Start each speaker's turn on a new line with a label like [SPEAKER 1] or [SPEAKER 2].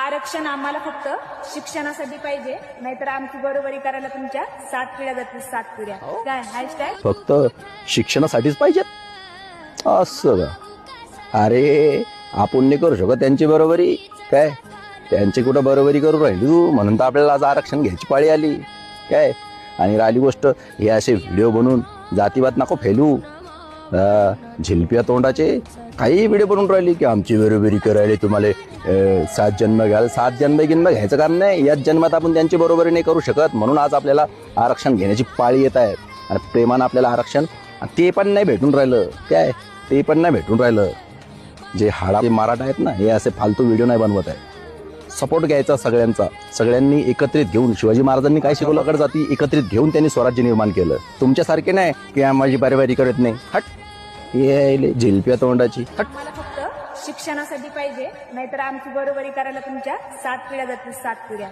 [SPEAKER 1] आरक्षण आम्हाला फक्त शिक्षणासाठी पाहिजे, नाहीतर आमची बरोबरी करायला तुमच्या 7 पिढ्या जातील, 7 पिढ्या. काय हॅशटॅग
[SPEAKER 2] फक्त शिक्षणासाठीच पाहिजेत असं का? अरे आपण नाही करू शकत त्यांची बरोबरी. काय त्यांची कुठं बरोबरी करू राहिली तू? म्हणून तर आपल्याला आज आरक्षण घ्यायची पाळी आली. काय आणि राहिली गोष्ट, हे असे व्हिडिओ बनवून जातीवाद नको फैलू. झिलपिया तोंडाचे काही व्हिडिओ बनवून राहिली की आमची बरोबरी करायला तुम्हाला 7 जन्म घ्याल. 7 जन्म घ्यायचं कारण नाही, याच जन्मात आपण त्यांची बरोबरी नाही करू शकत. म्हणून आज आपल्याला आरक्षण घेण्याची पाळी येत आहे. आणि प्रेमानं आपल्याला आरक्षण ते पण नाही भेटून राहिलं. काय ते पण नाही भेटून राहिलं. जे हाडा मराठा आहेत ना, हे असे फालतू व्हिडिओ नाही बनवत आहे. सपोर्ट घ्यायचा सगळ्यांचा. सगळ्यांनी एकत्रित घेऊन, शिवाजी महाराजांनी काय शिकवलं, कडे जाती एकत्रित घेऊन त्यांनी स्वराज्य निर्माण केलं. तुमच्यासारखे नाही की माझी बारी करत नाही. हट ये झिलपिया तोंडाची. हट.
[SPEAKER 1] आम्हाला फक्त शिक्षणासाठी पाहिजे, नाहीतर आमची बरोबरी करायला तुमच्या 7 पिढ्या जातील, 7 पिढ्या.